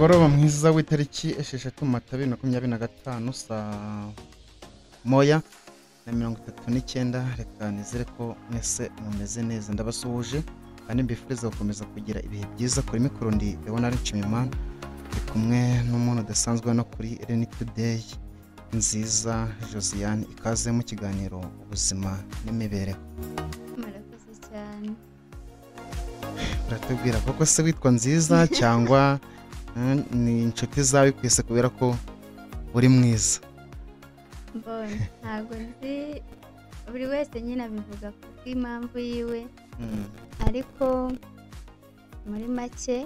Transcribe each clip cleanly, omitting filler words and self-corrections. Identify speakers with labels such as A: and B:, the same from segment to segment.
A: umugoroba mwiza w'itariki 6 Mata 2025 saa moya na 39. Reka nizere ko mwese mumeze neza, ndabasuhuje kandi mbifuriza gukomeza kugira ibihe byiza. Kuri mikoro ndi Leonard Nshimiyimana, ndi kumwe n'umuntu udasanzwe no kuri Reni Today nziza Josiane. Ikaze mu kiganiro ubuzima n'imibereho.
B: Murakoze cyane.
A: Uratubwira koko se witwa nziza cyangwa ni inshuti zawe kwese kubera ko uri mwiza?
B: Mbona ntabwo nzi, buri wese nyine abivuga kuko impamvu yiwe, ariko muri make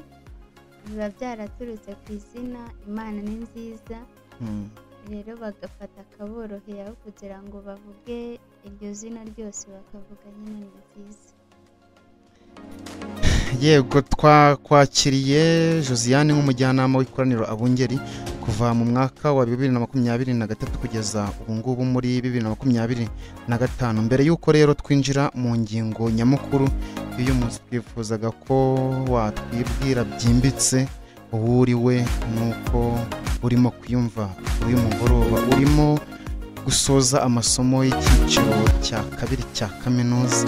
B: biba byaraturutse ku izina Imana ni nziza, rero bagafata akaboroheye aho kugira ngo bavuge iryo zina ryose bakavuga nyine ni nziza.
A: Yego, twakwakiriye Josiane nk'umujyanama w'ikoraniro Abungeri kuva mu mwaka wa 2023 kugeza ubu ngubu muri 2025. Mbere y'uko rero twinjira mu ngingo nyamukuru y'uyu munsi, twifuzaga ko watwibwira byimbitse uwo uri we nuko urimo kwiyumva uyu mugoroba. Urimo gusoza amasomo y'icyiciro cya kabiri cya kaminuza,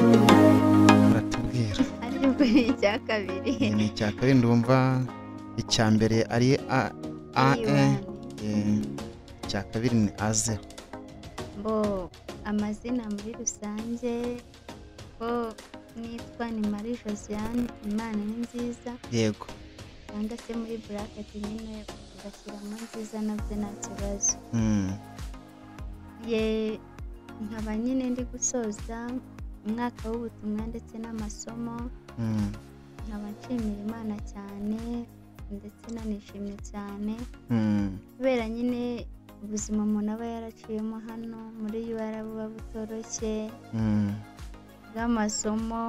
A: uratubwira?
B: Icya kabiri
A: ni icya kabiri, ndumva icya mbere ari AE, icya kabiri ni A0.
B: Bo amazina muri rusange ko nitwa ni Marie Josiane Imana ni nziza.
A: Yego,
B: cyangwa se muri bracket nyine ugashyiramo nziza nabyo nta kibazo. Nkaba nyine ndi gusoza umwaka w'ubutumwa ndetse n'amasomo. Nkaba nshimira Imana cyane ndetse nanishimye cyane kubera nyine ubuzima umuntu aba yaraciyemo hano muri UR buba butoroshye bw'amasomo,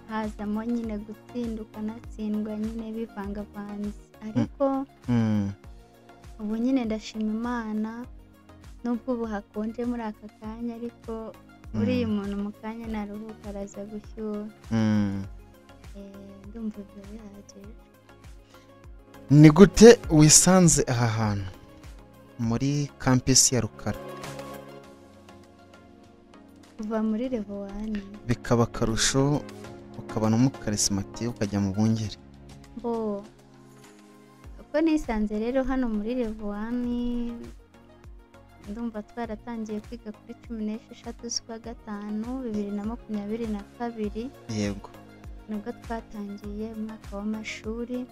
B: hazamo nyine gutsinda ukanatsindwa nyine bivangavanze, ariko ubu nyine ndashima Imana nubwo ubu hakonje muri aka kanya, ariko uriya umuntu mu kanya naruhuka araza gushyuha. Ndumva ibyo bihagije.
A: Ni gute wisanze aha hantu muri campus ya Rukara?
B: Kuva muri level 1
A: bikaba akarusho ukaba n'umukarismati ukajya mu Bungeri.
B: Bo uko nisanze rero hano muri level 1, ndumva twaratangiye kwiga kuri 16 z'ukwa gatanu 2022.
A: Yego,
B: nibwo twatangiye umwaka w'amashuri.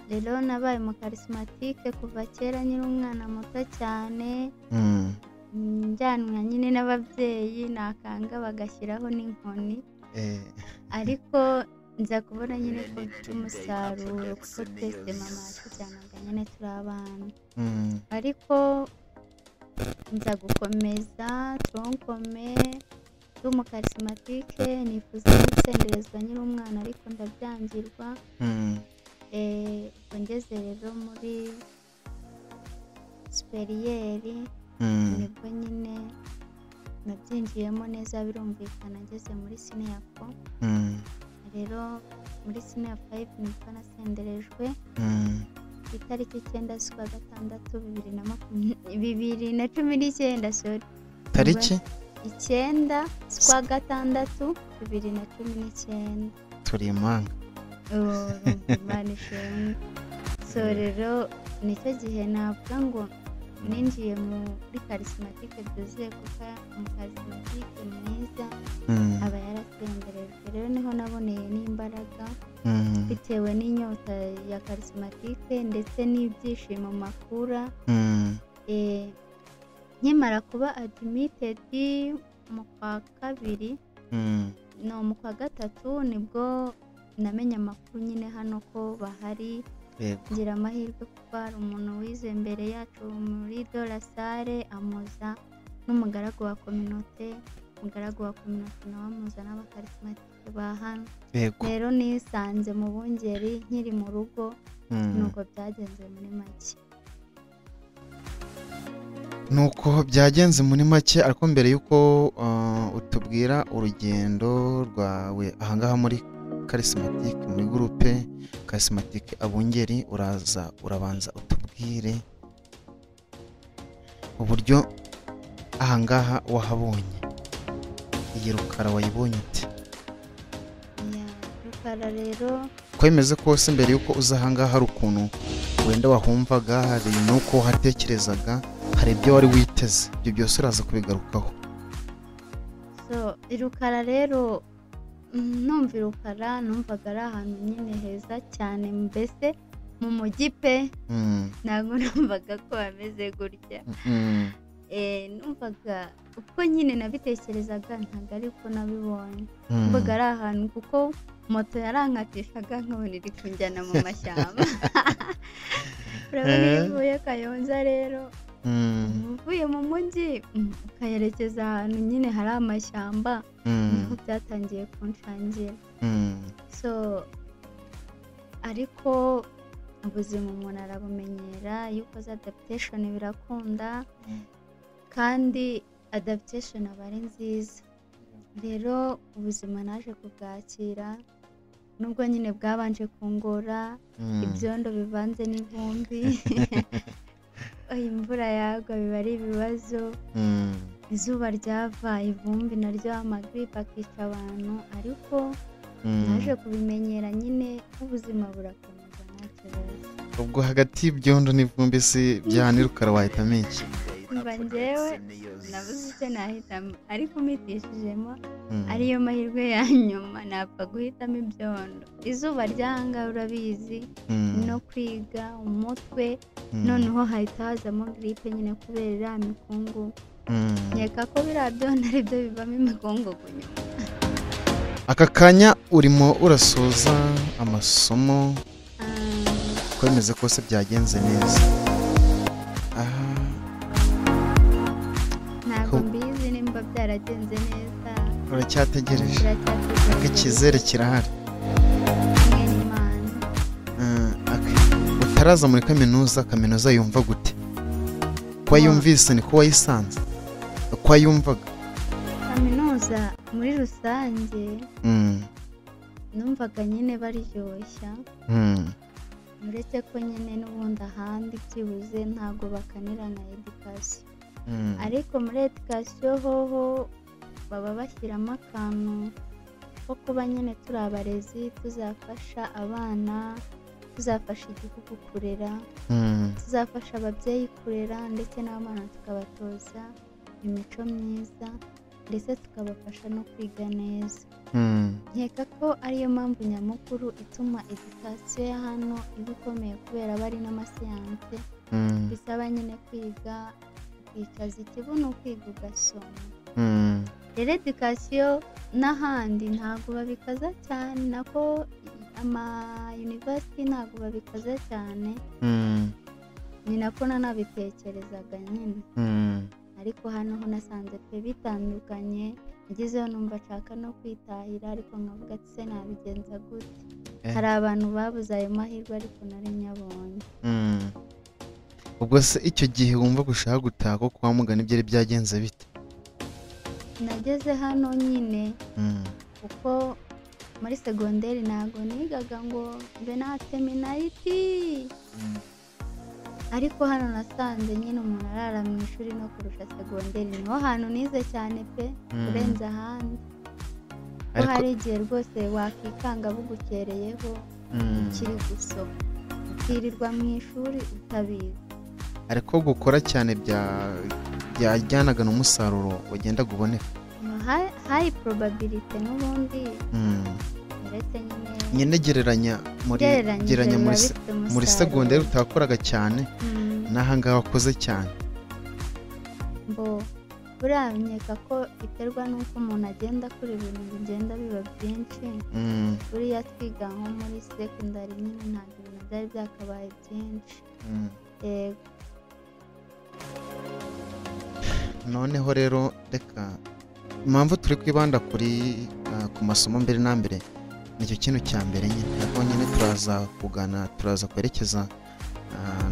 B: Rero nabaye mu charismatique kuva kera nyiri umwana muto cyane, njyanwa nyine n'ababyeyi nakanga bagashyiraho n'inkoni, ariko nza kubona nyine ko mfite umusaruro kuko twese mama yatujyanaga nyine turi abana. Ariko nza gukomeza tronkome mu charismatique, nifuza gusenderezwa nyiri umwana ariko ndabyangirwa. Ngeze rero muri superieri, nibwo nyine nabyinjiyemo neza birumvikana. Ngeze muri senior 4, rero muri senior 5 nibwo nasenderejwe ku itariki 9 z'ukwa gatandatu 2019. Sorry,
A: tariki
B: 9 z'ukwa gatandatu 2019.
A: turi impanga.
B: Imana ishimwe. So rero nicyo gihe navuga ngo ninjiye muri charismatique byuzuye, kuko mu charismatique mwiza aba yarasenderejwe. Rero niho naboneye n'imbaraga bitewe n'inyota ya charismatique ndetse n'ibyishimo makura. Nkimara kuba admitted mu kwa kabiri, no mu kwa gatatu nibwo namenye amakuru nyine hano ko bahari. Ngira amahirwe kuko hari umuntu wize mbere yacu muri Dora Sale amuza n'umugaragu wa communauté, umugaragu wa communauté nawe amuza n'abakarismatike ba hano. Rero nisanze mu Bungeri nkiri mu rugo, nuko byagenze muri make.
A: Nuko byagenze muri make. Ariko mbere y'uko utubwira urugendo rwawe ahangaha muri charismatic muri groupe charismatic Abungeri urabanza utubwire uburyo ahangaha wahabonye iyi Rukara wayibonye ute?
B: Rukara rero
A: kwemeze kose mbere yuko uza ahangaha hari ukuntu wenda wahumvaga, hari nuko wahatekerezaga, hari ibyo wari witeze, ibyo byose uraza kubigarukaho.
B: so Rukara rero numva Rukara numvaga ari ahantu nyine heza cyane, mbese mu mujyi pe ntabwo numvaga ko hameze gutya. Numvaga uko nyine nabitekerezaga ntabwo ari ko nabibonye. Numvaga ari ahantu kuko moto yarankatishaga nkabona iri kunjyana mu mashyamba. Urabona iyo uvuye Kayonza rero uvuye mu mujyi ukayerekeza ahantu nyine hari amashyamba, niho byatangiye kunshangira. So ariko ubuzima umuntu arabumenyera, iyo ukoze adaptation birakunda kandi adaptation aba ari nziza. Rero ubuzima naje kubwakira nubwo nyine bwabanje kungora, ibyondo bivanze n'ivumbi, imvura yagwa biba ari ibibazo, izuba ryava, ivumbi naryo amagripe akica abantu, ariko naje kubimenyera nyine ubuzima burakomeza nta kibazo.
A: Ubwo hagati y'ibyondo n'ivumbi si byane Rukara wahitamo iki?
B: Mba njyewe nabuze icyo nahitamo, ariko umitishijemo ariyo mahirwe ya nyuma, napfa guhitamo ibyondo. Izuba ryanga urabizi, no kwiga umutwe, noneho hahita hazamo gripe nyine kubera iriya mikungu. Nkeka ko biriya byondo ari byo bivamo imikungugu nyuma.
A: Aka kanya urimo urasoza amasomo, kwemeze kose byagenze neza.
B: Ntabwo mbizi nimba byaragenze neza,
A: uracyategereje, ariko icyizere kirahari. Utaraza muri kaminuza yumva gute? Ko yumvise niko wayisanze? Ko yumvaga
B: kaminuza muri rusange numvaga nyine baryoshya, uretse ko nyine n'ubundi ahandi byibuze ntabwo bakanira na education. Ariko muri education hoho baba bashyiramo akantu ko kuba nyine turi abarezi, tuzafasha abana, tuzafasha igihugu kurera, tuzafasha ababyeyi kurera, ndetse n'abana tukabatoza imico myiza, ndetse tukabafasha no kwiga neza. Nkeka ko ariyo mpamvu nyamukuru ituma education ya hano iba ikomeye, kubera bari n'amasiyanse bisaba nyine kwiga, ukicaza ikibuno kwiga ugasoma. Rero education n'ahandi ntabwo babikaza cyane, nako ama university ntabwo babikaza cyane, ni nako nanabitekerezaga nyine. Ariko hano ho nasanze pe bitandukanye, ngezeho numva nshaka no kwitahira, ariko nkavuga ati se nabigenza gute? Hari abantu babuze ayo mahirwe ariko nari nyabonye.
A: Ubwo se icyo gihe wumva gushaka gutaha ko kwa mugani byari byagenze bite?
B: Nageze hano nyine kuko muri segonderi ntabwo nigaga ngo mbe nateminayiti, ariko hano nasanze nyine umuntu arara mu ishuri no kurusha segonderi. Niho hantu nize cyane pe kurenza ahandi, ko hari igihe rwose wakikanga bugukereyeho ukiri gusoma, ukirirwa mu ishuri utabizi.
A: Ariko gukora cyane byajyanaga n'umusaruro wagendaga uboneka.
B: High probability n'ubundi, uretse
A: nyine gereranya muri segonderi utakoraga cyane, n'ahangaha wakoze cyane.
B: Buriya nkeka ko iterwa n'uko umuntu agenda akora ibintu bigenda biba byinshi. Buriya twiga nko muri secondary nyine ntabwo ibintu byari byakabaye byinshi.
A: Noneho rero reka impamvu turi kwibanda ku masomo mbere na mbere, nicyo kintu cya mbere nyine, ariko nyine turaza kwerekeza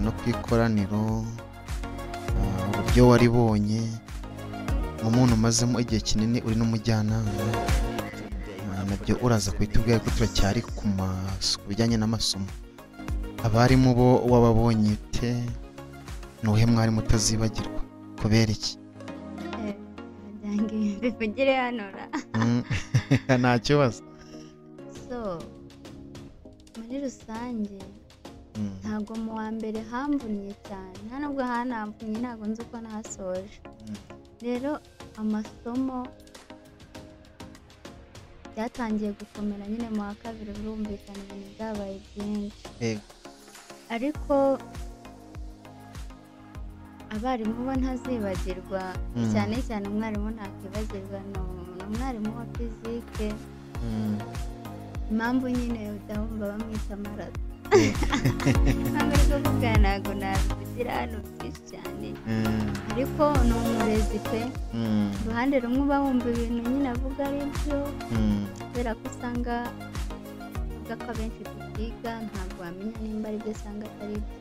A: no ku ikoraniro, uburyo waribonye umuntu umazemo igihe kinini uri n'umujyanama, nabyo uraza kuitubwira ko turacyari ku bijyanye n'amasomo. Abarimu bo wababonye te nuhe mwari mutazibagirwa kubera iki?
B: Bivugire hano ra.
A: Nta kibazo.
B: So muri rusange ntabwo mu wa mbere hamvunye cyane, nta nubwo hanamvunye, ntabwo nzi uko nahasoje. Rero amasomo byatangiye gukomera nyine mu wa kabiri, birumvikana ibintu byabaye byinshi. Ariko abarimu bo ntazibagirwa, cyane cyane umwarimu ntakibagirwa, ni umwarimu wa fizike. Impamvu nyine udahumva bamwita marato. Ntabwo ari kuvuga, ntabwo nabivugira hano byinshi cyane, ariko ni umurezi pe. Uruhande rumwe uba wumva ibintu nyine avuga ari byo, kubera ko usanga avuga ko abenshi tutiga, ntabwo wamenya nimba ari byo usanga atari byo.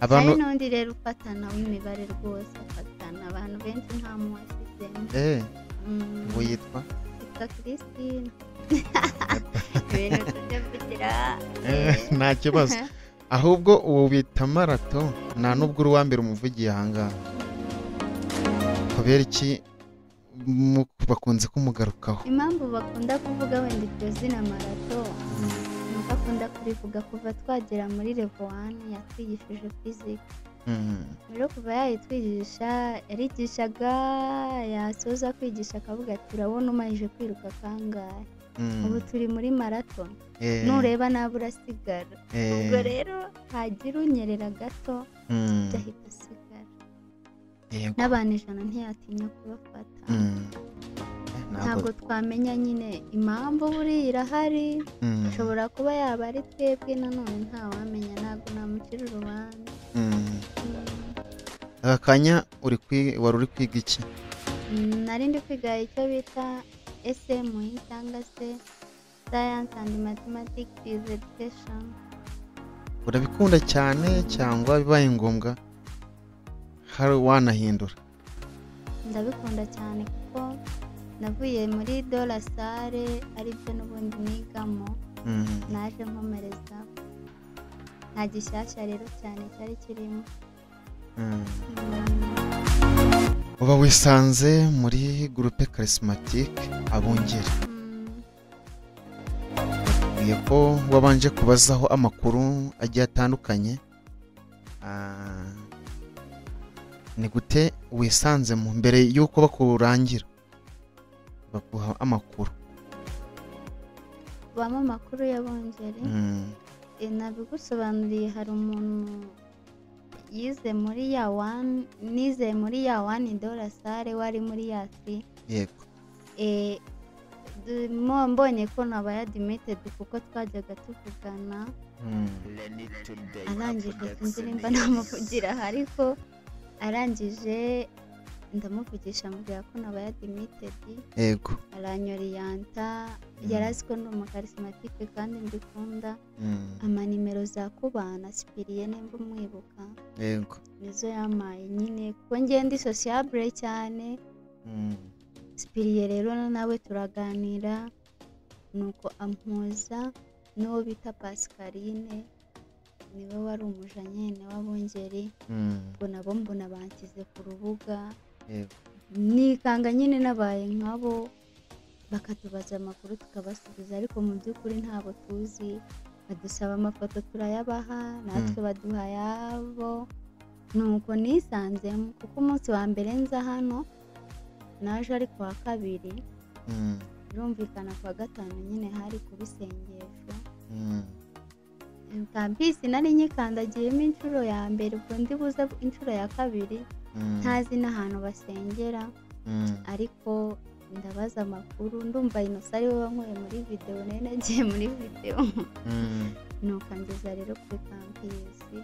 B: Hari n'undi rero ufatana w'imibare rwose, afatana abantu benshi nta muwasizemo.
A: ubu yitwa
B: Christine. Ibintu tujya kugira
A: nta kibazo, ahubwo ubu bita marato, nta nubwo uri uwa mbere umuvugiye ahangaha. Kubera iki bakunze kumugarukaho?
B: Impamvu bakunda kuvuga wenda iryo zina marato, nuko akunda kurivuga kuva twagera muri level 1 yatwigishije physics. Rero kuva yayitwigisha, yarigishaga, yasoza kwigisha akavuga ati urabona umajije kwiruka kangahe, ubu turi muri marato, nureba nawe urasigara. Ubwo rero hagira unyerera gato byahita asigara. N'abantu 100 ntiyatinya kubafata. Ntabwo twamenya nyine impamvu buriya irahari, ashobora kuba yaba ari twebwe, nanone ntawamenya, ntabwo namucira urubanza.
A: Aka kanya wari uri kwiga iki?
B: Nari ndi kwiga icyo bita SME cyangwa se Science and Mathematics Education.
A: Urabikunda cyane cyangwa bibaye ngombwa hari wanahindura?
B: Ndabikunda cyane kuko navuye muri dola sare, aribyo n'ubundi nigamo, naje nkomereza, nta gishyashya rero cyane cyari kirimo.
A: Uba wisanze muri groupe charismatique Abungeri. Bakubwiye ko wabanje kubazaho amakuru agiye atandukanye. Ni gute wisanze mu mbere y'uko bakurangira bakuha amakuru?
B: Bama amakuru y'Abungeri, nabigusobanuriye. Hari umuntu yize muri ya 1, nize muri ya 1 dola sare, wari muri ya 3.
A: Yego.
B: Mbonye ko nabaye admitted kuko twajyaga tuvugana. Arangije sinzi nimba namuvugira, ariko arangije ndamuvugisha mubwira ko nabaye admitted.
A: Yego.
B: Aranyoriyanta, yarazi ko ndi umukarismatike kandi mbikunda. Amanimero za kubana sipiriye nimba umwibuka.
A: Yego.
B: Nizo yamaye nyine kuko ngiye ndi sociable cyane. Sipiriye rero nawe turaganira, nuko ampuza n'uwo bita Pascaline, niwe wari umuja nyene w'Abungeri. Ubwo nabo mbona bankize ku rubuga. Nikanga nyine nabaye nkabo, bakatubaza amakuru tukabasubiza, ariko mu by'ukuri ntabo tuzi. Badusaba amafoto turayabaha, natwe baduha yabo. Nuko nisanzemo kuko umunsi wa mbere nza hano naje ari ku wa kabiri, birumvikana ku wa gatanu nyine hari kuba isengesho. Kampisi nari nyikandagiyemo inshuro ya mbere, ubwo ndi buze inshuro ya kabiri ntazi n'ahantu basengera. Ariko ndabaza amakuru, ndumva Innocent ari we wankuye muri video, nari nagiye muri video. Nuko ngeza rero kuri kampisi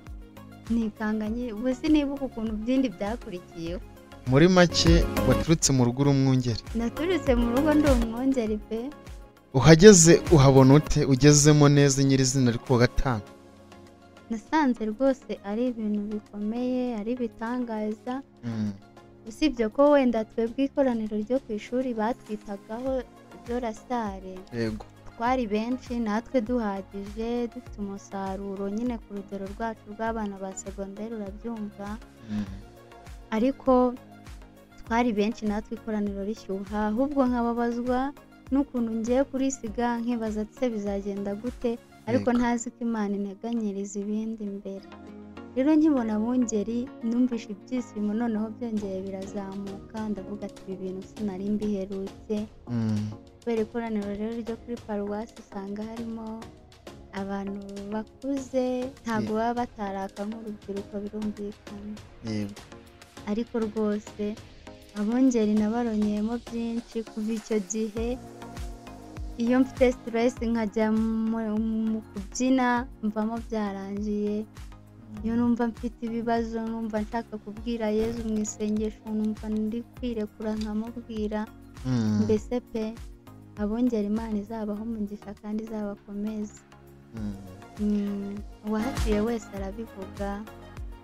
B: nikanganye, ubu sinibuka ukuntu byindi byakurikiyeho.
A: Muri make waturutse mu rugo rumwungeri?
B: Naturutse mu rugo ndi umwungeri pe.
A: Uhageze uhabona ute? Ugezemo neza nyirizina ariko wa gatanu?
B: Nasanze rwose ari ibintu bikomeye, ari bitangaza. Usibye ko wenda twebwe ikoraniro ryo ku ishuri batwitagaho Flora Sale
A: yego
B: twari benshi natwe duhagije dufite umusaruro nyine ku rugero rwacu rw'abana ba segonderi urabyumva ariko twari benshi natwe ikoraniro rishyuha ahubwo nkababazwa n'ukuntu ngiye kurisiga nkibaza se bizagenda gute ariko ntazi ko Imana integanyiriza ibindi imbere rero nkibona Abungeri numvishe ibyishimo noneho byongeye birazamuka ndavuga ati ibi bintu sinari mbiherutse kubera ikoraniro rero ryo kuri paruwasi usanga harimo abantu bakuze ntabwo baba bataraka nk'urubyiruko birumvikana ariko rwose Abungeri nabaronyeyemo byinshi kuva icyo gihe iyo mfite stress nkajya mu kubyina mvamo byarangiye iyo numva mfite ibibazo numva nshaka kubwira Yezu mu isengesho numva ndi kwirekura nkamubwira mbese pe Abungeri Imana izabaho umugisha kandi izabakomeza uwahaciye wese arabivuga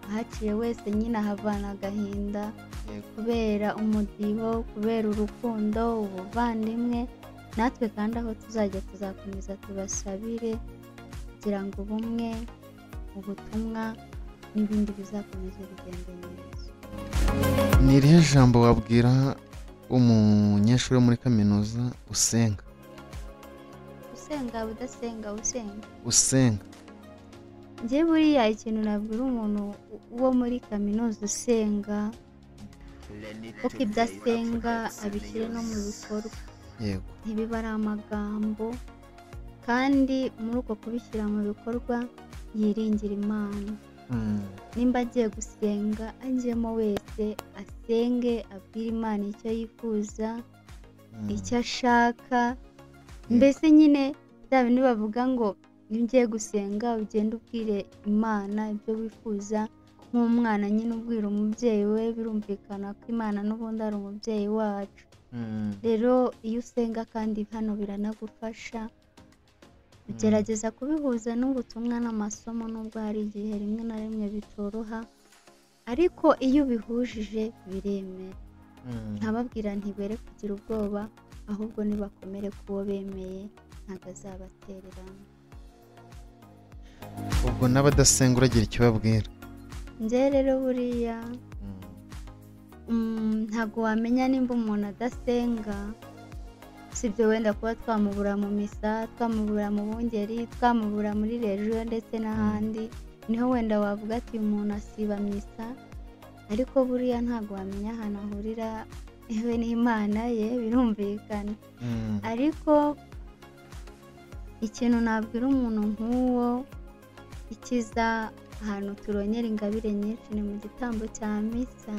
B: ahaciye wese nyine ahavana agahinda kubera umudiho kubera urukundo ubuvandimwe natwe kandi aho tuzajya tuzakomeza tubasabire kugira ngo ubumwe ubutumwa n'ibindi bizakomeza bigende neza.
A: Ni irihe jambo wabwira umunyeshuri wo muri kaminuza usenga
B: udasenga
A: usenga
B: njye buriya ikintu nabwira umuntu wo muri kaminuza usenga kuko ibyo asenga abishyire no mu bikorwa ntibiba ari amagambo kandi muri uko kubishyira mu bikorwa yiringira Imana nimba agiye gusenga ajyemo wese asenge abwire Imana icyo yifuza icyo ashaka mbese nyine bya bindi bavuga ngo iyo ugiye gusenga ugenda ubwire Imana ibyo wifuza nk'umwana nyine ubwira umubyeyi we birumvikana ko Imana n'ubundi ari umubyeyi wacu rero iyo usenga kandi hano biranagufasha ugerageza kubihuza n'ubutumwa n'amasomo nubwo hari igihe rimwe na rimwe bitoroha ariko iyo ubihujije biremera ntababwira ntibere kugira ubwoba ahubwo nibakomere kubo bemeye ntabwo azabatererana
A: ubwo n'abadasenga uragira icyo babwira
B: njye rero buriya ntabwo wamenya nimba umuntu adasenga sibyo wenda kuba twamubura mu misa twamubura mu bungeri twamubura muri rejo ndetse n'ahandi niho wenda wavuga ati umuntu asiba misa ariko buriya ntabwo wamenya ahantu ahurira iwe n'Imana ye birumvikana ariko ikintu nabwira umuntu nk'uwo ikiza ahantu turonyera ingabire nyinshi ni mu gitambo cya misa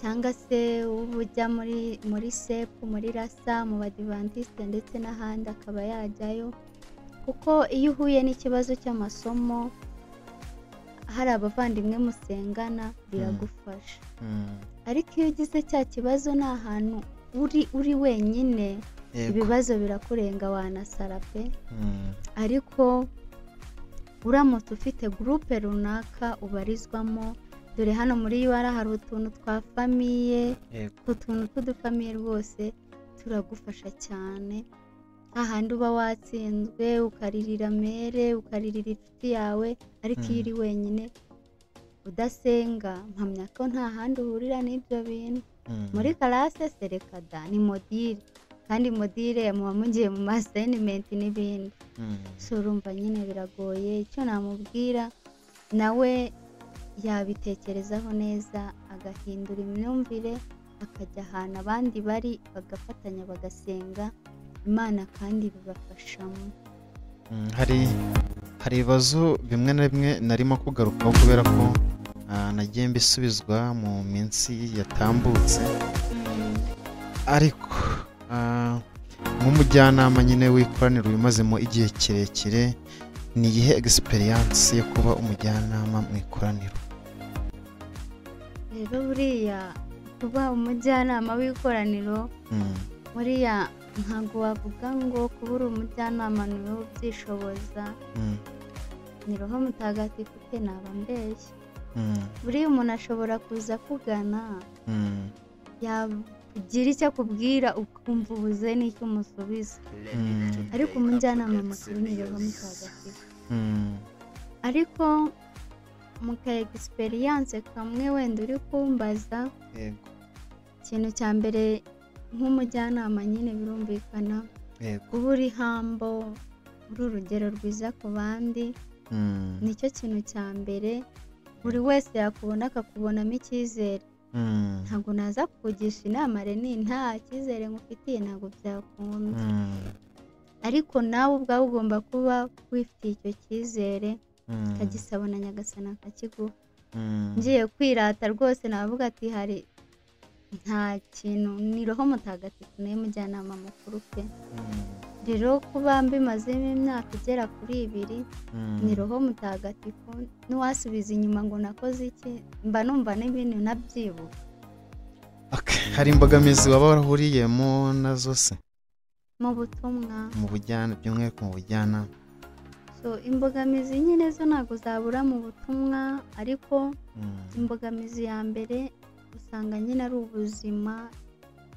B: cyangwa se uba ujya muri sepu muri rasa mu badivantiste ndetse n'ahandi akaba yajyayo kuko iyo uhuye n'ikibazo cy'amasomo hari abavandimwe musengana biragufasha ariko iyo ugize cya kibazo ni ahantu uri wenyine ibibazo birakurenga wanasara pe ariko uramutse ufite gurupe runaka ubarizwamo dore hano muri UR hari utuntu twa famiye utuntu tw'udufamiye rwose turagufasha cyane ahandi uba watsinzwe ukaririra mere ukaririra inshuti yawe ariko iyo uri wenyine udasenga mpamya ko nta handi uhurira n'ibyo bintu muri karase serekada ni modire kandi modire muba mugiye mu masayinimenti n'ibindi so urumva nyine biragoye icyo namubwira nawe yabitekerezaho neza agahindura imyumvire akajya ahantu abandi bari bagafatanya bagasenga Imana kandi bibafashamo
A: hari ibibazo bimwe na bimwe narimo kugarukaho kubera ko nagiye mbisubizwa mu minsi yatambutse ariko nk'umujyanama nyine w'ikoraniro ubimazemo igihe kirekire ni iyihe experience yo kuba umujyanama mu ikoraniro
B: rero buriya kuba umujyanama w'ikoraniro buriya ntabwo wavuga ngo kuba uri umujyanama ni wowe ubyishoboza ni roho mutagatifu pe naba mbeshya buriya umuntu ashobora kuza kugana yakugira icyo akubwira ukumva ubuze n'icyo umusubiza. Ariko umujyanama mukuru ni Roho Mutagatifu. Ariko mu ka experience kamwe wenda uri kumbaza, ikintu cya mbere nk'umujyanama nyine birumvikana kuba uri hambo, uri urugero rwiza ku bandi, nicyo kintu cya mbere. Buri wese yakubona akakubonamo icyizere. Ntabwo naza kukugisha inama Reni nta cyizere ngufitiye, ntabwo byakunda. Ariko nawe ubwawe ugomba kuba wifitiye icyo cyizere, ukagisaba na Nyagasani akakiguha. Ngiye kwirata rwose navuga ati hari nta kintu, ni Roho Mutagatifu niwe mujyanama mukuru pe. Rero kuba mbimazemo imyaka igera kuri 2, ni Roho Mutagatifu. N'uwasubiza inyuma ngo nakoze iki, mba numva n'ibintu nabyibuka.
A: Hari imbogamizi waba warahuriyemo nazo se
B: mu butumwa,
A: mu bujyana, by'umwihariko mu bujyana?
B: So imbogamizi nyine zo ntabwo zabura mu butumwa, ariko imbogamizi ya mbere usanga nyine ari ubuzima,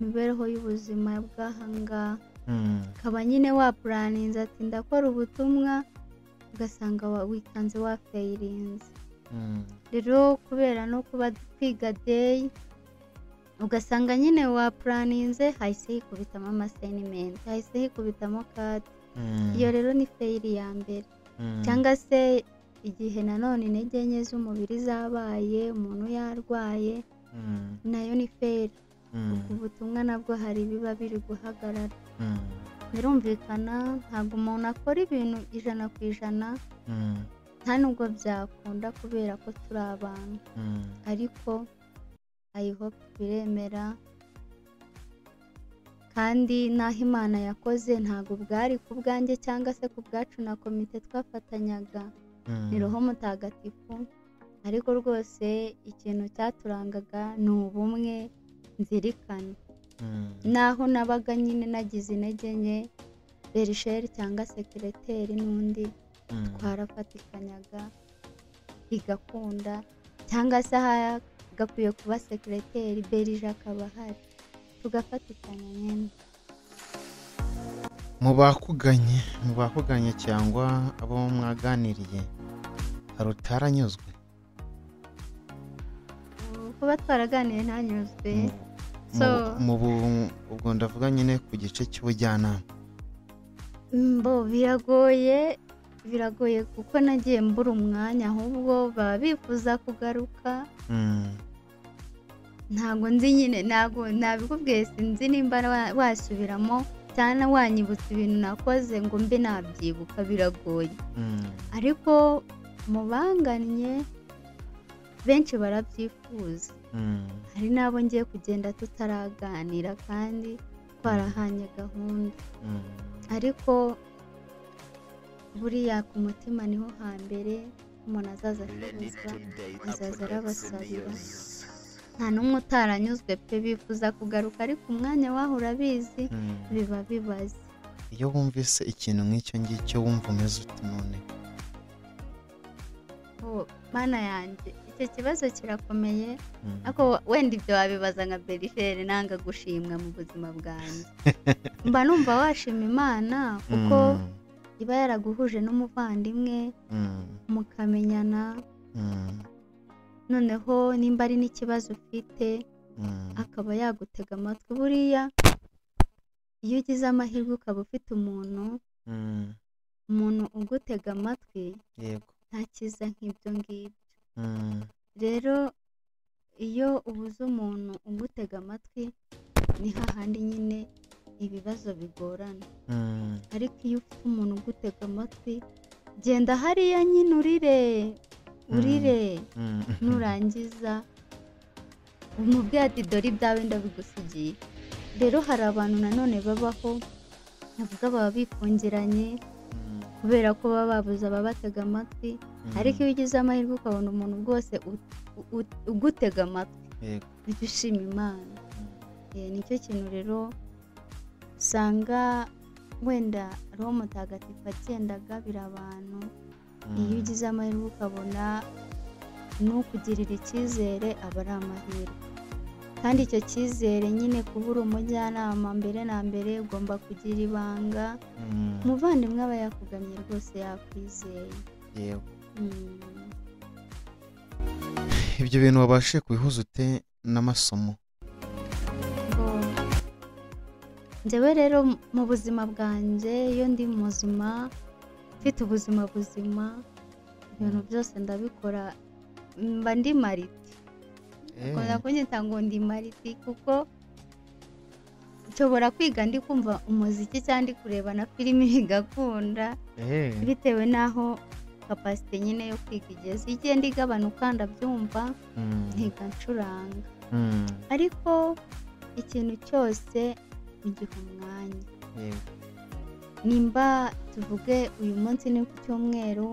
B: imibereho y'ubuzima bw'ahangaha. Kaba nyine wapuraninze ati ndakora ubutumwa, ugasanga wikanze wafayirinze. Rero kubera no kuba twiga day, ugasanga nyine wapuraninze hahise hikubitamo amasayinimenti, hahise hikubitamo kati. Iyo rero ni feyiri ya mbere. Cyangwa se igihe nanone intege nke z'umubiri zabaye, umuntu yarwaye, nayo ni feyiri. Ubwo ubutumwa nabwo hari ibiba biri guhagarara. Birumvikana ntabwo umuntu akora ibintu 100%, nta nubwo byakunda kubera ko turi abantu. Ariko I hope biremera, kandi naho Imana yakoze ntabwo bwari ku bwanjye cyangwa se ku bwacu na komite twafatanyaga, ni Roho Mutagatifu. Ariko rwose ikintu cyaturangaga ni ubumwe nzirikana. Naho nabaga nyine nagize intege nke, berisheri cyangwa sekireteri n'undi twarafatikanyaga bigakunda, cyangwa se hagakwiye kuba sekireteri berije akaba ahari, tugafatikanya nyine.
A: Mu bakuganye cyangwa abo mwaganiriye, hari utaranyuzwe?
B: Kuba twaraganiye ntanyuzwe.
A: Ubwo ndavuga nyine ku gice cy'ubujyanama.
B: Biragoye kuko nagiye mbura umwanya, ahubwo baba bifuza kugaruka. Ntabwo nzi nyine, ntabwo nabikubwiye, sinzi nimba wasubiramo cyane wanyibutsa ibintu nakoze ngo mbe nabyibuka, biragoye. Ariko mu bangannye benshi barabyifuza. Hari n'abo ngiye kugenda tutaraganira kandi twarahanye gahunda. Ariko buriya ku mutima niho hambere, umuntu azaza ashobozwa, azaza arabasabira. Nta n'umwe utaranyuzwe pe, bifuza kugaruka, ariko umwanya waho urabizi biba bibaze.
A: Iyo wumvise ikintu nk'icyo ngicyo wumva umeze ute none?
B: Mana yanjye, icyo kibazo kirakomeye. Ariko wenda ibyo wabibaza nka berisheri, nanga gushimwa mu buzima bwanjye. Mba numva washima Imana kuko iba yaraguhuje n'umuvandimwe mukamenyana. Noneho nimba ari n'ikibazo ufite akaba yagutega amatwi. Buriya iyo ugize amahirwe ukaba ufite umuntu ugutega amatwi, nta cyiza nk'ibyo ngibyo. Rero iyo ubuze umuntu ugutega amatwi, ni hahandi nyine ibibazo bigorana. Ariko iyo ufite umuntu ugutega amatwi, genda hariya nyine urire, nurangiza umubwire ati dore ibyawe ndabigusigiye. Rero hari abantu nanone babaho, navuga baba bifungiranye kubera ko baba babuze ababatega amatwi. Ariko iyo ugize amahirwe ukabona umuntu rwose ugutega amatwi, ujye ushima Imana. Nicyo kintu rero usanga wenda Roho Mutagatifu agenda agabira abantu. Iyo ugize amahirwe ukabona n'ukugirira icyizere, aba ari amahirwe. kandi icyo cyizere nyine kubura umujyanama mbere na mbere ugomba kugira ibanga. Umuvandimwe aba yakugannye rwose yakwizeye.
A: yego ibyo bintu wabashije kubihuza ute n'amasomo?
B: njyewe rero mu buzima bwanjye iyo ndi muzima mfite ubuzima buzima ibintu byose ndabikora mba ndi mariti. Nkunda kunyita ngo ndi mariti kuko nshobora kwiga ndi kumva umuziki cyangwa ndi kureba na filimi bigakunda bitewe n'aho kapasite nyine yo kwiga igeze. igihe ndigabanuka ndabyumva ntiga ncuranga ariko ikintu cyose ugiha umwanya. nimba tuvuge uyu munsi ni ku cyumweru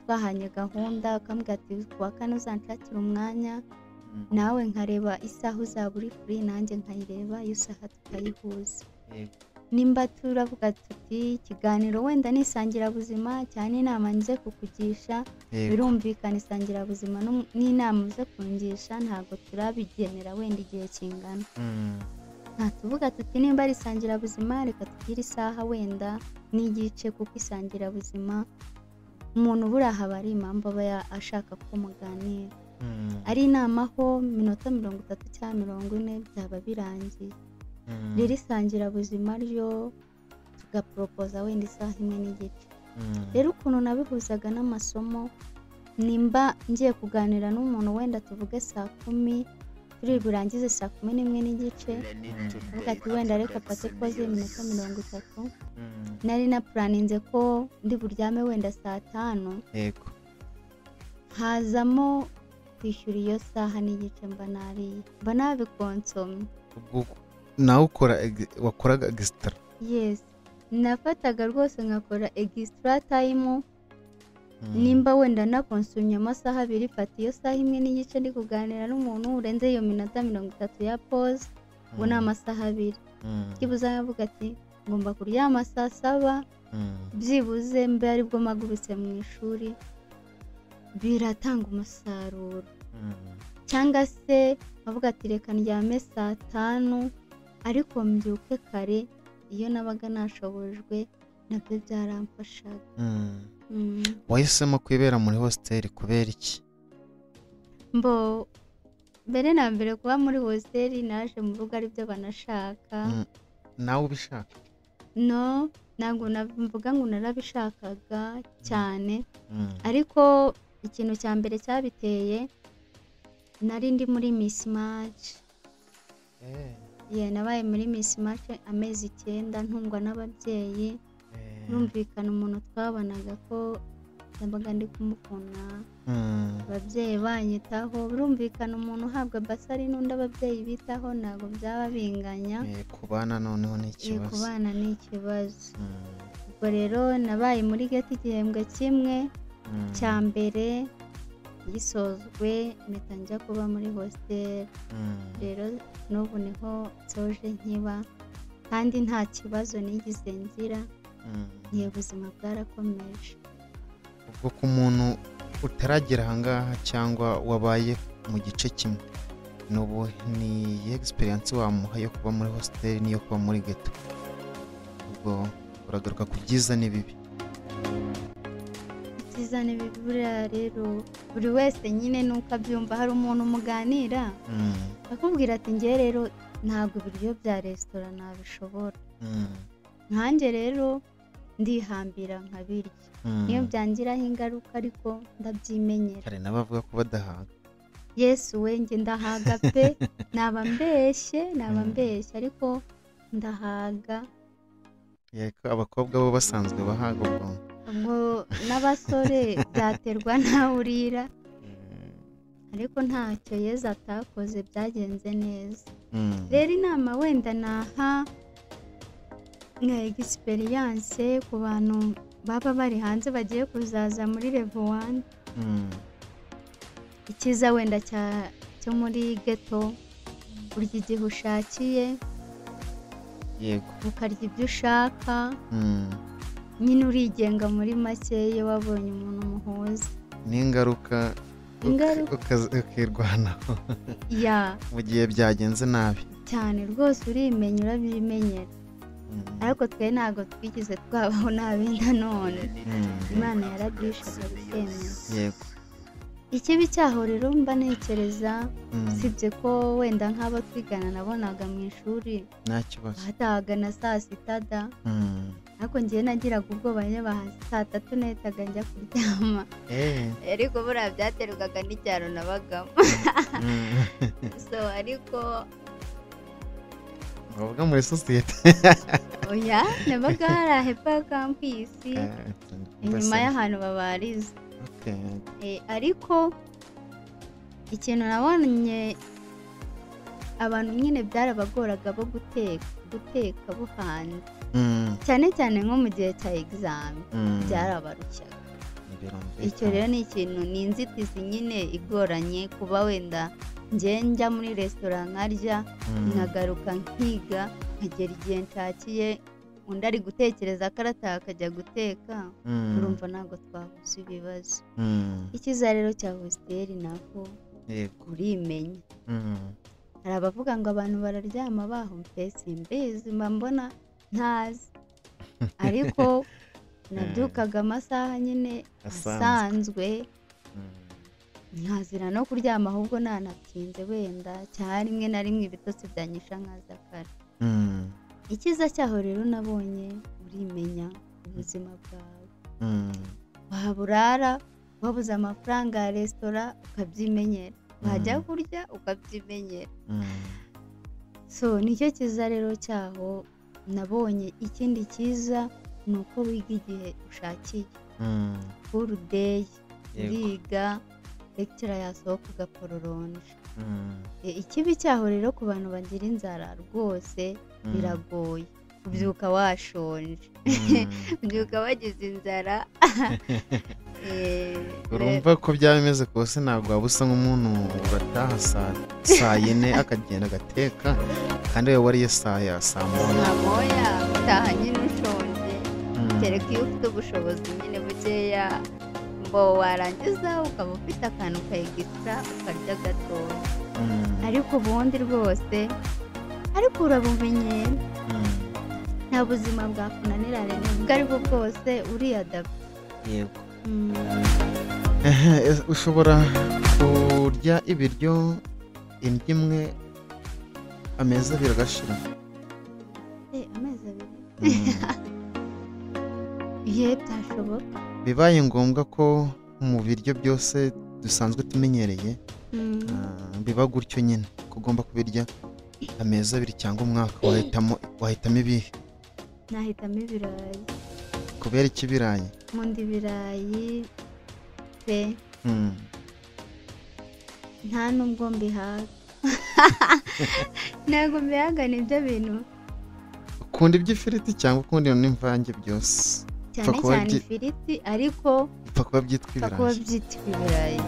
B: twahanye gahunda ukambwira ati kuwa kane uzanshakira umwanya nawe nkareba isaha uzaba uri kuri nanjye nkayireba iyo saha tukayihuza. nimba turavuga tuti ikiganiro wenda n'isangirabuzima cyane inama nze kukugisha birumvikana isangirabuzima n'inama uze kungisha ntabwo turabigenera wenda igihe kingana. tuvuga tuti nimba ari isangirabuzima reka tugire isaha wenda n'igice kuko isangirabuzima umuntu buriya haba ari impamvu aba ashaka ko muganira. ari inama ho minota 30 cyangwa 40 byaba birangiye. rero isangirabuzima ryo tugaporopoza wenda isaha imwe n'igice. rero ukuntu nabihuzaga n'amasomo nimba ngiye kuganira n'umuntu wenda tuvuge saa 10 turi burangize saa 11 n'igice uvuga ati wenda reka pate koze iminota 30 nari na planinze ko ndi buryame wenda saa 5
A: yego
B: hazamo kwishyura iyo saha n'igice mba nabikonsomye.
A: nawe wakoraga extra?
B: yes nafataga rwose nkakora extra time. nimba wenda nakonsumye amasaha 2 fata iyo saha imwe n'igice ndi kuganira n'umuntu urenze iyo minota 30 ya pause ubwo ni amasaha 2. kibuza yavuga ati ngomba kuryama saa 7 byibuze mbe aribwo magurutse mu ishuri biratanga umusaruro. cyangwa se avuga ati reka ndyame saa 5 ariko mbyuke kare iyo nabaga nashobojwe nabyo byaramfashaga.
A: wahisemo kwibera muri hostel kubera iki?
B: mbere na mbere kuba muri hostel naje mu rugo aribyo banashaka.
A: nawe ubishaka?
B: no ntabwo mvuga ngo narabishakaga cyane ariko ikintu cya mbere cyabiteye nari ndi muri Miss Match. nabaye muri Miss Match amezi 9 ntungwa n'ababyeyi. Rumvikana umuntu twabanaga ko yabaga ndi kumukunda ababyeyi banyitaho. birumvikana umuntu uhabwa basari n'undi ababyeyi bitaho ntabwo byaba binganya.
A: kubana noneho ni ikibazo.
B: kubana ni ikibazo. ubwo rero nabaye muri geti igihembwe kimwe cya mbere gisozwe mpita njya kuba muri hostel. rero n'ubu niho nsoje nkiba kandi nta kibazo nigize ngira. niyo ubuzima bwarakomeje.
A: ubwo ku muntu utaragera ahangaha cyangwa wabaye mu gice kimwe n'ubu ni experience wamuha yo kuba muri hostel niyo kuba muri ghetto? ubwo uragaruka ku byiza n'ibibi?
B: ibyiza n'ibibi buriya rero buri wese nyine nuko abyumva. hari umuntu muganira akubwira ati njye rero ntabwo ibiryo bya resitora nabishobora. nkanjye rero ndihambira nkabirya niyo byangiraho ingaruka ariko ndabyimenyera.
A: hari n'abavuga ko badahaga.
B: yesu we njye ndahaga pe naba mbeshye ariko ndahaga.
A: yego abakobwa bo basanzwe bahaga
B: ubwo n'abasore byaterwa nawe urira ariko ntacyo Yesu atakoze byagenze neza. rero inama wenda naha nka experience ku bantu baba bari hanze bagiye kuzaza muri level 1. ikiza wenda cyo muri ghetto urya igihe ushakiye.
A: yego
B: ukarya ibyo ushaka. nyine urigenga muri make iyo wabonye umuntu muhuza.
A: n'ingaruka ukirwanaho
B: ya
A: mu gihe byagenze nabi
B: cyane rwose urimenya urabyimenyera ariko twe ntabwo twigize twabaho nabi nanone Imana yarabyishaga bikemera
A: yego
B: ikibi cyaho rero mba ntekereza sibye ko wenda nk'abo twigana nabonaga mu ishuri
A: nta kibazo
B: batahaga na saa sita da ariko njyewe nagiraga ubwoba nyine saa tatu nahitaga njya kuryama ariko buriya byaterwaga n'icyaro nabagamo so ariko
A: bavuga muri sosiyete
B: oya nabaga hari hepfo ya kampisi inyuma y'ahantu babariza ariko ikintu nabonye abantu nyine byarabagoraga bo guteka bo hanze cyane cyane nko mu gihe cya egizame byarabarushyaga icyo rero ni ikintu ni inzitizi nyine igoranye kuba wenda njya muri resitora nkarya nkagaruka nkiga nkagera igihe nshakiye undi ari gutekereza ko arataha akajya guteka urumva ntabwo twahuza ibibazo icyiza rero cya hositeri nako urimenya hari abavuga ngo abantu bararyama bahumpe simbizi mba mbona ntazi ariko nabyukaga amasaha nyine asanzwe nkazira no kuryama ahubwo nanatinze wenda cyane rimwe na rimwe ibitotsi byanyisha nkaza kare icyiza cyaho rero nabonye urimenya ubuzima bwawe waba urara wabuze amafaranga ya resitora ukabyimenyera wajya kurya ukabyimenyera so nicyo cyiza rero cyaho nabonye ikindi cyiza ni uko wiga igihe ushakiye furu deyi uriga lecture yasohoka ugapororonje ikibi cyaho rero ku bantu bagira inzara rwose biragoye ubyuka washonje ubyuka wagize inzara
A: urumva ko byaba bimeze kose ntabwo waba usa nk'umuntu bataha saa yine akagenda agateka kandi we wariye saa
B: moya utaha nyine ushonje kereka iyo ufite ubushobozi nyine bukeya ngo warangiza ukaba ufite akantu kayigisira ukarya gatoya ariko ubundi rwose ariko urabumenyera nta buzima bwakunanira rero ubwo aribwo bwose uriyadapfa
A: yego ushobora kurya ibiryo indyo imwe amezi abiri agashira
B: amezi abiri ye byashoboka
A: bibaye ngombwa ko mu biryo byose dusanzwe tumenyereye biba gutyo nyine ko ugomba kubirya amezi abiri cyangwa umwaka wahitamo ibihe
B: nahitamo ibirayi
A: kubera iki ibirayi
B: nkunda ibirayi pe nta nubwo mbihaga ntabwo mbihaga nibyo bintu
A: ukunda iby'ifiriti cyangwa ukunda n'imvange byose
B: cyane cyane ifiriti ariko
A: upfa kuba byitwa
B: ibirayi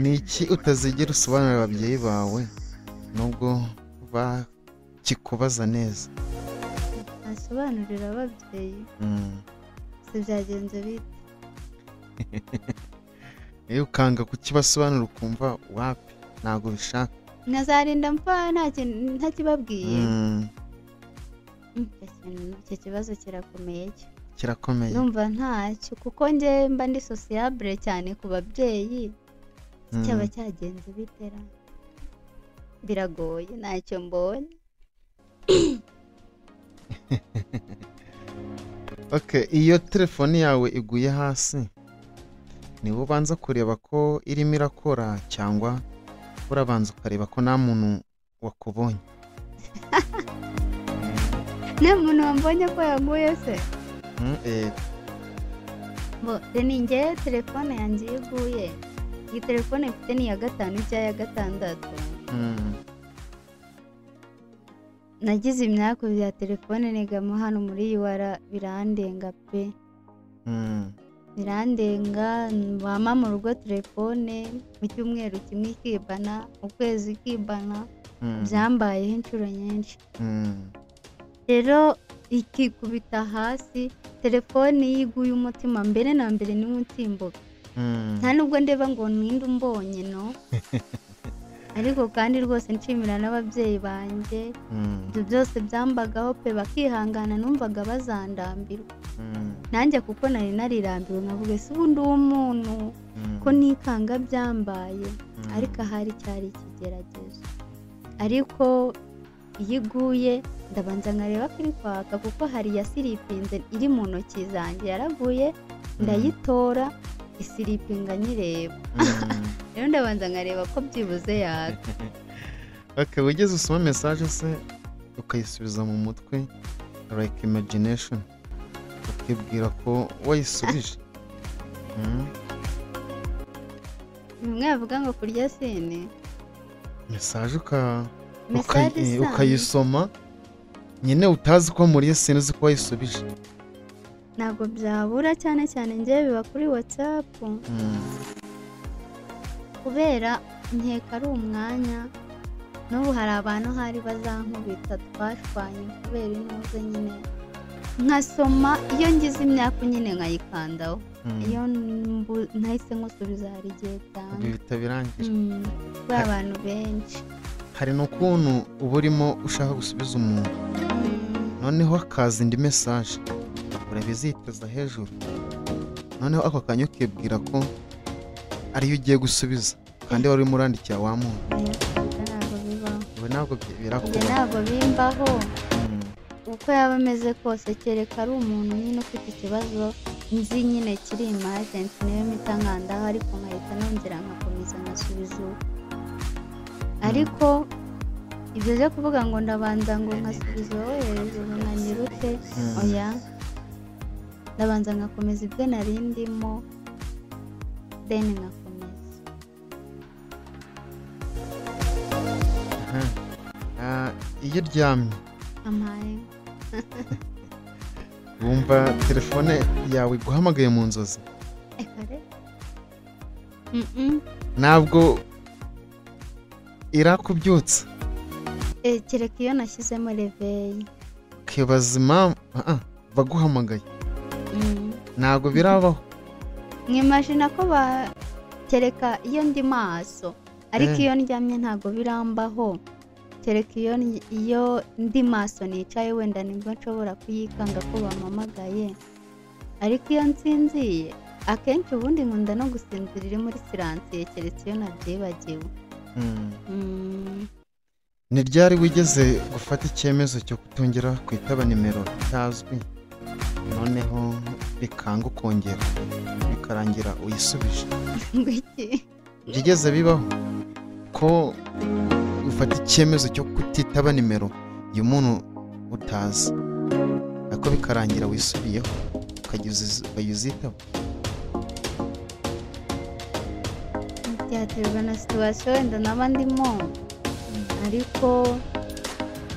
A: ni iki utazigera usobanurira ababyeyi bawe nubwo bakikubaza neza
B: asobanurira ababyeyi si byagenze bite
A: iyo ukanga kukibasobanura ukumva wapi ntabwo bishaka
B: nkazarinda mpfa ntakibabwiye icyo kibazo kirakomeye numva ntacyo kuko njye mba ndi sosiyabure cyane ku babyeyi cyaba cyagenze bitera biragoye ntacyo mbonye
A: iyo telefone yawe iguye hasi niba ubanza kureba ko irimo irakora cyangwa urabanza ukareba ko nta muntu wakubonye
B: nta muntu wambonye ko yaguye se ni njye telefone yanjye iyo iguye iyi telefone mfite ni iya 5 cyangwa iya 6 nagize imyaka bya telefone negamo hano muri UR birandenga pe birandenga wama mu rugo telefone mu cyumweru kimwe ikibana ukwezi ikibana byambayeho inshuro nyinshi rero ikikubita hasi telefone yiguye umutima mbere na mbere ni mutimbuka nta nubwo ndeba ngo ninde umbonye no ariko kandi rwose nshimira n'ababyeyi banjye ibyo byose byambagaho pe bakihangana numvaga bazandambirwa nanjye kuko nari narirambiwe nkavuga ese ubu ndi umuntu ko nikanga byambaye ariko ahari cyari ikigeragezo ariko iyo iguye ndabanza nkareba ko iri kwaka kuko hari yasiripinze iri mu ntoki zanjye yaraguye ndayitora isiripinga nyireba rero ndabanza nkareba ko byibuze yaka
A: akaba ugeze usoma mesaje se ukayisubiza mu mutwe like imagination ukibwira ko wayisubije
B: bimwe bavuga ngo kurya sine
A: mesaje ukayisoma nyine utazi ko muri sine uzi ko wayisubije
B: ntabwo byabura cyane cyane njyewe biba kuri WhatsApp kubera nkeka ari umwanya n'ubu hari abantu hari bazankubita twashwanye kubera inoze nyine nkasoma iyo ngize imyaka nyine nkayikandaho iyo ntahise nkusubiza hari igihe cyane
A: bihita birangira
B: kubera abantu benshi
A: hari n'ukuntu uba urimo ushaka gusubiza umuntu noneho hakaza indi mesaje urabiziteza hejuru noneho ako kanya ukibwira ko ariyo ugiye gusubiza kandi wari urimo urandikira wa muntu ntabwo birakubaho
B: ntabwo bimbaho uko yaba ameze kose kereka ari umuntu nyine ufite ikibazo nzi nyine kiri emergency niyo mpita nkandaho ariko nkahita nongera nkakomeza nkasubiza uwo ariko ibyo byo kuvuga ngo ndabanza ngo nkasubiza wowe hejuru nkanyirute oya ndabanza nkakomeza ibyo nari ndimo then nkakomeza
A: iyo uryamye
B: amaye
A: wumva telefone yawe iguhamagaye mu nzozi ntabwo irakubyutsa
B: kereka iyo nashyizemo reveyi
A: ukibaza impamvu baguhamagaye ntabwo birabaho
B: mwimashina ko kereka iyo ndi maso ariko iyo ndyamye ntabwo birambaho kereka iyo ndi maso nicaye wenda nibwo nshobora kuyikanga ko bampamagaye ariko iyo nsinziye akenshi ubundi nkunda no gusinzira iri muri siransiye keretse iyo nabyibagiwe
A: ni ryari wigeze gufata icyemezo cyo kutongera kwitaba nimero itazwi noneho bikanga ukongera bikarangira uyisubije byigeze bibaho ko ufata icyemezo cyo kutitaba nimero y'umuntu utazi ariko bikarangira wisubiyeho ukayuzitaba
B: byaterwa na situwasiyo wenda naba ndimo ariko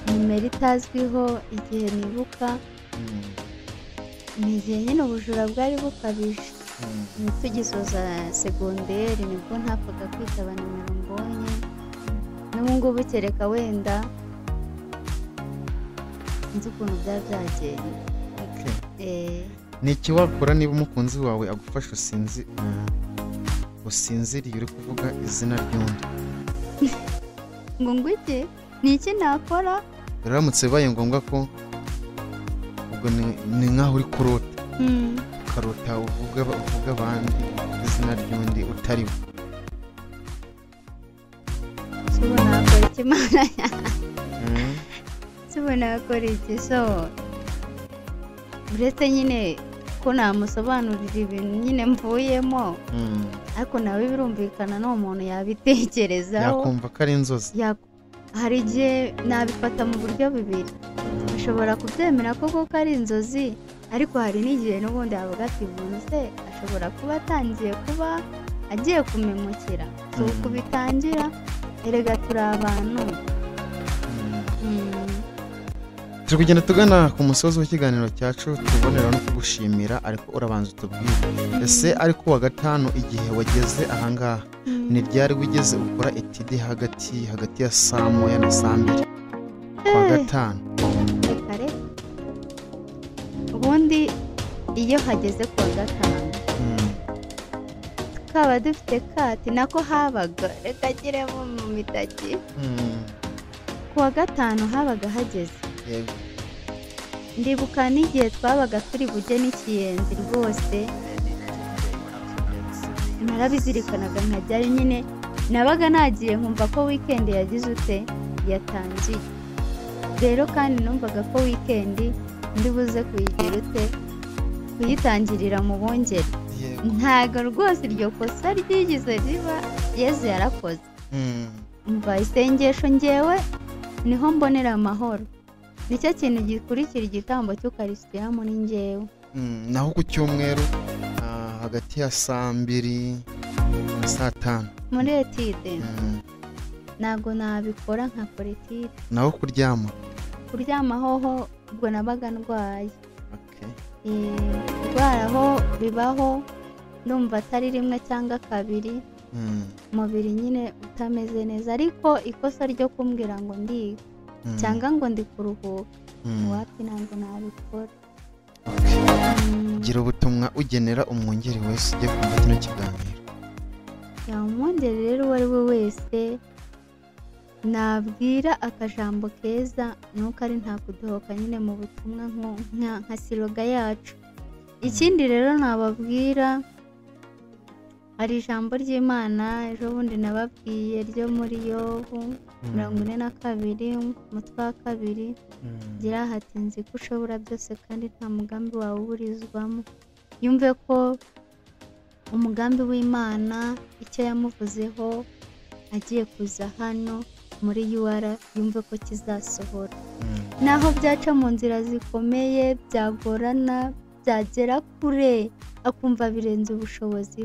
B: nimero itazwiho igihe nibuka ni igihe nyine ubujura bwari bukabije tugisoza segonderi nibwo ntapfaga kwitaba nimero mbonye n'ubu ngubu kereka wenda nzi ukuntu byaba byagenda
A: ni iki wakora niba umukunzi wawe agufasha usinziriye uri kuvuga izina ry'undi
B: ngo ngwiki ni iki nakora
A: biramutse bibaye ngombwa ko ubwo ni nkaho uri kurota ukarota uvuga abandi izina ry'undi utari we
B: sibona nakora iki mana sibona nakora iki so uretse nyine ko namusobanurira ibintu nyine mvuyemo ariko nawe birumvikana n'uwo muntu yabitekerezaho
A: yakumva ko ari inzozi
B: hari igihe nabifata mu buryo bibiri ashobora kubyemera koko ko ari inzozi ariko hari n'igihe n'ubundi yavuga ati umuntu se ashobora kuba atangiye kuba agiye kumemukira si uku bitangira erega turi abantu
A: turi kugenda tugana ku musozi w'ikiganiro cyacu tubonera no kugushimira ariko urabanza utubwire ese ariko wa gatanu igihe wageze ahangaha ni ryari wigeze ukora etide hagati ya saa moya na saa mbiri kwa gatanu
B: ubundi iyo hageze ku wa gatanu tukaba dufite kati nako habaga reka giremo mu mitaki kuwa gatanu habaga hageze ndibuka n'igihe twabaga turi bujye n'ikiyenzi rwose narabizirikanaga nkajyayo nyine nabaga nagiye nkumva ko weekend yagize ute yatangiye rero kandi numvaga ko weekend ndi buze kuyigira ute kuyitangirira mu bongere ntago rwose iryo kosa ryigize riba Yezu yarakoze umva isengesho ngewe niho mbonera amahoro nicyo kintu gikurikira igitambo cy'ukarisitiya muri ngewe
A: naho ku cyumweru hagati ya 2:00 na 5:00
B: muri etide ntago nabikora nka politiki
A: naho kuryama
B: hoho ubwo nabaga ndwaye ndwaraho bibaho ndumva atari rimwe cyangwa kabiri umubiri nyine utameze neza ariko ikosa ryo kumbwira ngo ndiga cyangwa ngo ndi kuruhuka wapi ntabwo nabikora
A: gira ubutumwa ugenera umwungeri wese ugiye kumva kino kiganiro
B: umwungeri rero uwo ari we wese nabwira akajambo keza nuko ari nta kudohoka nyine mu butumwa nka siloga yacu ikindi rero nababwira hari ijambo ry'Imana ejo bundi nababwiye ryo muri Yobu 42 umutwe wa 2 gira hati nzi ko ushobora byose kandi nta mugambi wawe uburizwamo yumve ko umugambi w'Imana icyo yamuvuzeho agiye kuza hano muri UR yumve ko kizasohora naho byaca mu nzira zikomeye byagorana byagera kure akumva birenze ubushobozi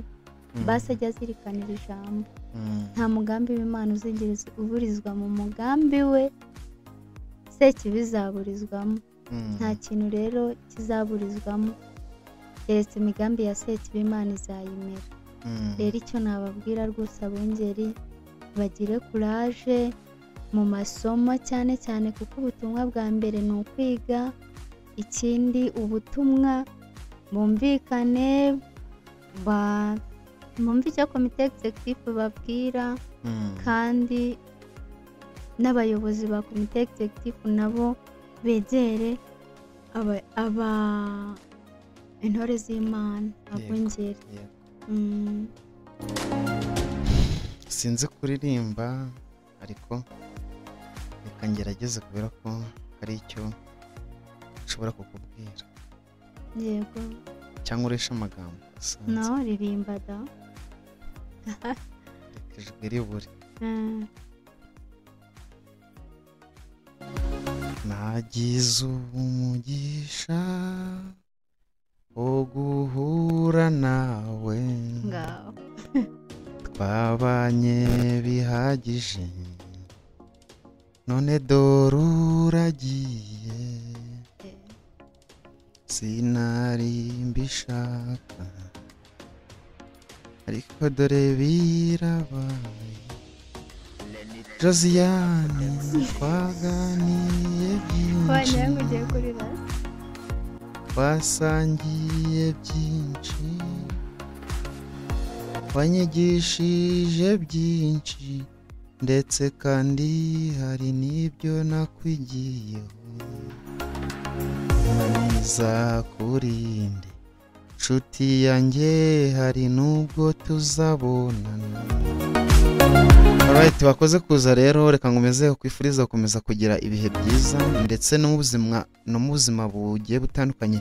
B: basi ajya azirikanira ijambo nta mugambi w'Imana uzigeze uburizwa mu mugambi we se kibizaburizwamo nta kintu rero kizaburizwamo keretse imigambi ya se Imana izayimera rero icyo nababwira rwose abungeri bagire courage mu masomo cyane cyane kuko ubutumwa bwa mbere ni ukwiga ikindi ubutumwa bumvikane mwumve icyo komite executive babwira kandi n'abayobozi ba komite executive nabo begere intore z'Imana abungeri
A: sinzi kuririmba ariko reka ngerageze kubera ko hari icyo nshobora kukubwira
B: yego
A: cyangwa uresha amagambo
B: no ririmba da
A: reka ijwi ribure nagize umugisha wo guhura nawe twabanye bihagije none dore uragiye sinari mbishaka ariko dore birabaye Josiane twaganiye byinshi twasangiye byinshi wanyigishije byinshi ndetse kandi hari n'ibyo nakwigiyeho maniza kurinde nshuti yanjye hari n'ubwo tuzabonana alright bakoze kuza rero reka ngomeze kwifuriza gukomeza kugira ibihe byiza ndetse no mu buzima bugiye butandukanye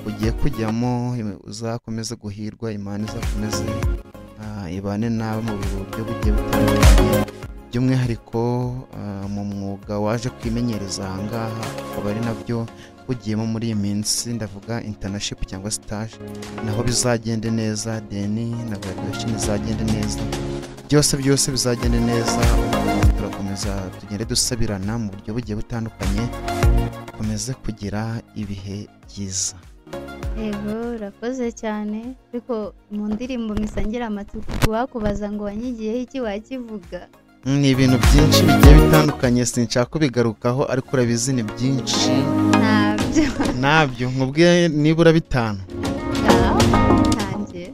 A: ugiye kujyamo uzakomeza guhirwa Imana izakomeze ibane nawe mu buryo bugiye butandukanye by'umwihariko mu mwuga waje kwimenyereza ahangaha akaba ari nabyo ugiyemo muri iyi minsi ndavuga internship cyangwa stage naho bizagende neza deni na graduation izagende neza byose bizagende neza turakomeza tugende dusabirana mu buryo bugiye butandukanye komeze kugira ibihe byiza
B: yego urakoze cyane ariko mu ndirimbo misangira amatsiko wakubaza ngo wanyigiyeho iki wakivuga
A: ni ibintu byinshi bigiye bitandukanye sinshaka kubigarukaho ariko urabizi ni byinshi nabyo nkubwiye nibura 5
B: ntangiye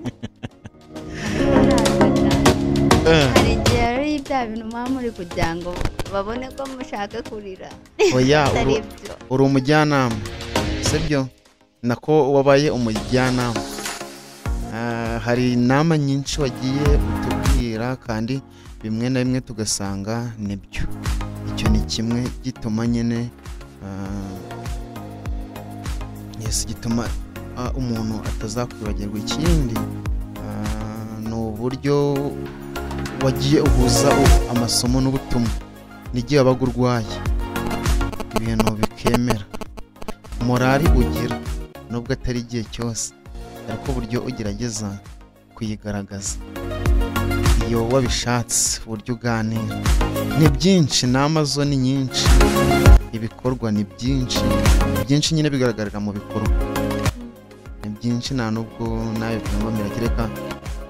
B: hari igihe ari bya bintu muba muri kugira ngo babone ko mushaka kurira.
A: Oya, uri umujyanama sibyo, nako wabaye umujyanama. Hari inama nyinshi wagiye utubwira kandi bimwe na bimwe tugasanga nibyo. Icyo ni kimwe gituma nyine gituma umuntu atazakwibagirwa. Ikindi ni uburyo wagiye uhuza amasomo n'ubutumwa. N'igihe wabaga urwaye ibintu bikemera, morali ugira nubwo atari igihe cyose, ariko uburyo ugerageza kuyigaragaza iyo wabishatse, uburyo uganira ni byinshi, n'amazo ni nyinshi, ibikorwa ni byinshi nyine bigaragarira mu bikorwa ni byinshi. Nta nubwo nawe kunamira kereka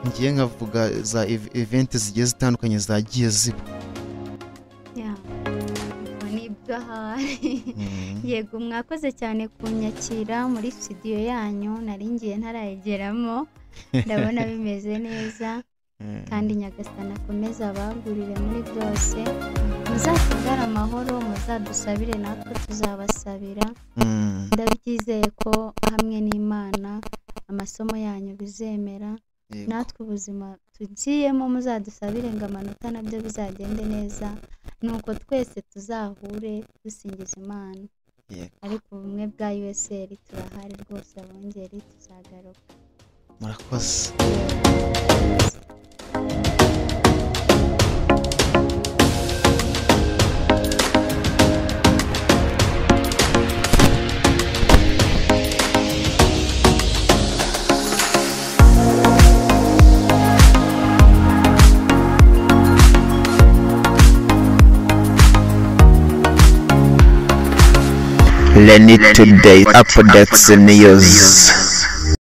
A: ngiye nkavuga za event zigiye zitandukanye zagiye ziba.
B: Nibyo ahari. Yego, mwakoze cyane kunyakira muri studio yanyu, nari ngiye ntarayigeramo, ndabona bimeze neza kandi Nyagasani akomeza abagurire muri byose. Muzasigare amahoro, muzadusabire natwe tuzabasabira. Ndabyizeye ko hamwe n'Imana amasomo yanyu bizemera, natwe ubuzima tugiyemo muzadusabire ngo amanota nabyo bizagende neza, nuko twese tuzahure dusingiza Imana. Ariko ubumwe bwa USL turahari rwose, abongeri tuzagaruka.
A: Murakoze.
C: Lenny Today updates news.